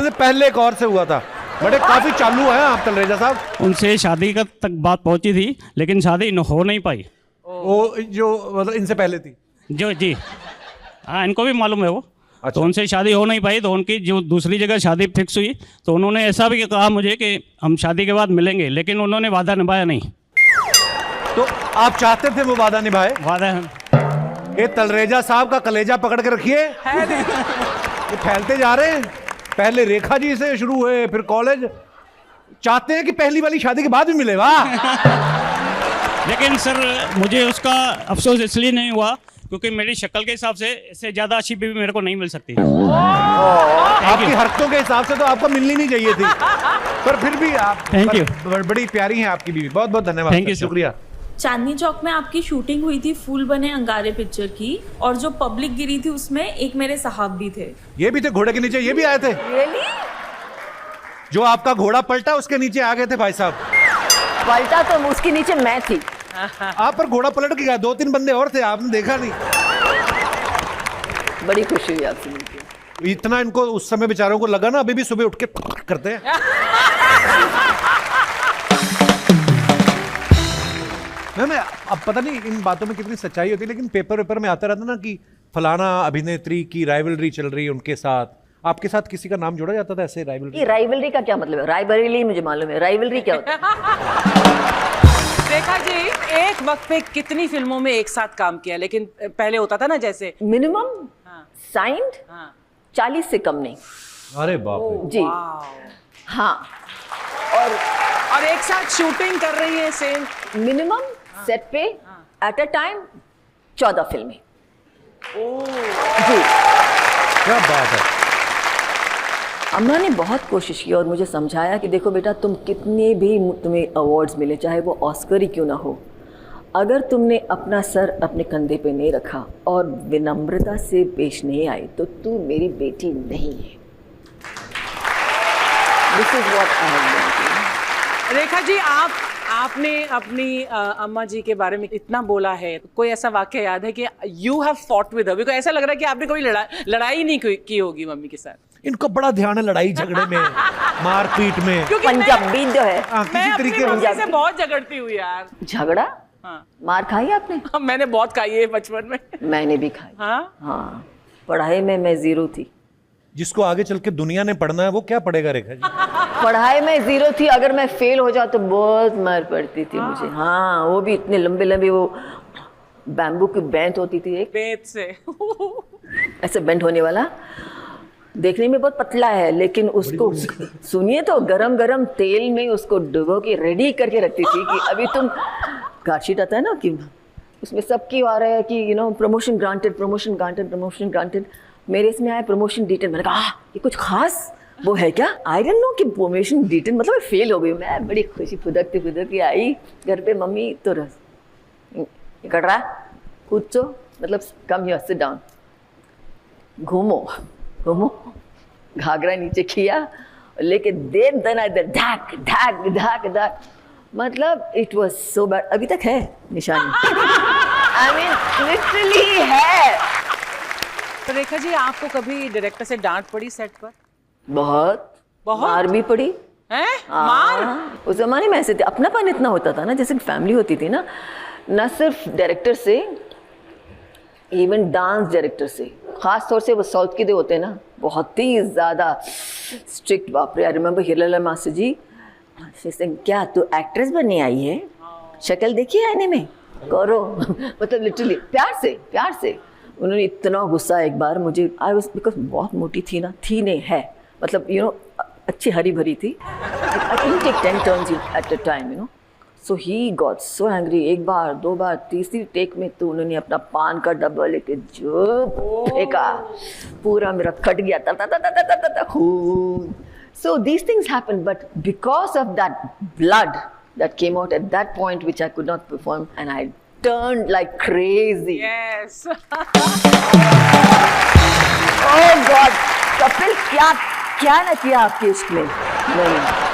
आपसे पहले एक और से हुआ था। बड़े काफी चालू हैं आप तलरेजा साहब। उनसे शादी का तक बात पहुंची थी, लेकिन शादी हो नहीं पाई। वो जो मतलब इनसे पहले थी। जो जी हाँ, इनको भी मालूम है वो। अच्छा। तो उनसे शादी हो नहीं पाई, तो उनकी जो दूसरी जगह शादी फिक्स हुई, तो उन्होंने ऐसा भी कहा मुझे कि हम शादी के बाद मिलेंगे, लेकिन उन्होंने वादा निभाया नहीं। तो आप चाहते थे वो वादा निभाए? वादा ये तलरेजा साहब का कलेजा पकड़ के रखिए, ये फैलते जा रहे हैं। पहले रेखा जी से शुरू हुए, फिर कॉलेज। चाहते हैं कि पहली वाली शादी के बाद भी मिले। वाह। लेकिन सर मुझे उसका अफसोस इसलिए नहीं हुआ क्योंकि मेरी शक्ल के हिसाब से इससे ज़्यादा अच्छी बीवी मेरे को नहीं मिल सकती। आपकी हरकतों के हिसाब से तो आपको मिलनी नहीं चाहिए थी, पर फिर भी आप थैंक यू। बड़ी प्यारी हैं आपकी बीवी। बहुत बहुत धन्यवाद। थैंक यू, शुक्रिया। चांदनी चौक में आपकी शूटिंग हुई थी फूल बने अंगारे पिक्चर की, और जो पब्लिक गिरी थी उसमें एक मेरे साहब भी थे। ये भी थे घोड़े के नीचे, ये भी आए थे। जो आपका घोड़ा पलटा उसके नीचे आ गए थे भाई साहब। पलटा तो उसके नीचे मैं थी। आप पर घोड़ा पलट गया, 2-3 बंदे और थे, आपने देखा नहीं। बड़ी खुशी हुई आपसे मिलकर। इतना इनको उस समय बेचारों को लगा ना, अभी भी सुबह उठ के करते हैं। मैम अब पता नहीं इन बातों में कितनी सच्चाई होती है, लेकिन पेपर में आता रहता ना कि फलाना अभिनेत्री की राइवलरी चल रही है उनके साथ। आपके साथ किसी का नाम जोड़ा जाता था ऐसे राइवलरी? ये राइवलरी का क्या मतलब है? रायबरेली मुझे मालूम है, राइवलरी क्या होता है? रेखा जी एक वक्त पे कितनी फिल्मों में एक साथ काम किया, लेकिन पहले होता था ना जैसे मिनिमम साइंड 40 से कम नहीं। अरे बाप रे। जी हाँ। और एक साथ शूटिंग कर रही है सेम। मिनिमम सेट पे एट अ टाइम 14 फिल्में। जी क्या बात है। अम्मा ने बहुत कोशिश की और मुझे समझाया कि देखो बेटा, तुम कितने भी तुम्हें अवार्ड्स मिले, चाहे वो ऑस्कर ही क्यों ना हो, अगर तुमने अपना सर अपने कंधे पे नहीं रखा और विनम्रता से पेश नहीं आई तो तू मेरी बेटी नहीं है। This is what I have done. Rekha ji आपने अपनी अम्मा जी के बारे में इतना बोला है, कोई ऐसा वाक्य याद है कि you have fought with her? ऐसा लग रहा है कि आपने कभी लड़ाई नहीं की होगी मम्मी के साथ। इनको बड़ा ध्यान है लड़ाई झगड़े में, मारपीट में। पंजाबी जो है, किसी तरीके मम्मी से बहुत झगड़ती हूँ यार। झगड़ा हाँ। मार खाई आपने? मैंने बहुत खाई है बचपन में। मैंने भी खाई। हाँ, पढ़ाई में मैं 0 थी। जिसको आगे चल के दुनिया ने पढ़ना है वो क्या पढ़ेगा रेखा जी? पढ़ाई में 0 थी, अगर मैं फेल हो जाऊँ तो बहुत मार पड़ती थी मुझे। हाँ, वो भी इतने लंबे लंबे, वो बैम्बू की बेंट होती थी एक, बेंच से ऐसे बेंट होने वाला। देखने में बहुत पतला है, लेकिन उसको सुनिए तो गरम गरम तेल में उसको डुबो के रेडी करके रखती थी कि अभी तुम, कार्डशीट आता है ना कि उसमें सबकी आ रहा है कि you know promotion granted, promotion granted, promotion granted. मेरे इसमें आया प्रमोशन डिटेल। मैंने कहा ये कुछ खास वो है क्या? आई डोंट नो कि प्रमोशन डिटेल मतलब फेल हो गई। मैं बड़ी खुशी फुदकती आई घर पे। मम्मी तो कर रहा कुछ मतलब कम हियर सिट डाउन, घूमो घूमो, घाघरा नीचे किया लेके दे दना इधर ढाक ढाक ढाक ढाक। मतलब इट वाज सो बैड। अभी तक है निशानी। आई मीन लिटरली है। तो रेखा जी आपको कभी डायरेक्टर से डांट पड़ी सेट पर? बहुत मार भी पड़ी हैं? मार? उस जमाने में ऐसे थे, अपनापन इतना होता था ना, जैसे फैमिली होती थी ना सिर्फ डायरेक्टर से, इवन डांस डायरेक्टर से, खास तौर से वो साउथ के जो होते हैं ना, बहुत ही ज़्यादा स्ट्रिक्ट। बाप रे, आई रिमेंबर हिरलाल मास्टर जी से, क्या तू एक्ट्रेस बनने आई है? शक्ल देखी है आईने में, करो। मतलब लिटरली प्यार से उन्होंने इतना गुस्सा एक बार मुझे, आई वाज, बिकॉज बहुत मोटी थी ना, थी नहीं है, मतलब यू नो अच्छी हरी भरी थी। I can take 10 turns at a time, you know. So he got so angry. एक बार, 2 बार, तीसरी टेक में तो उन्होंने अपना पान का डब्बा लेके जो फेंका, पूरा मेरा कट गया था खून। So these things happen, but because of that blood that came out at that point, which I could not perform, and I turned like crazy. Yes. Oh God, Kapil क्या ना किया आपके इश्क में। नहीं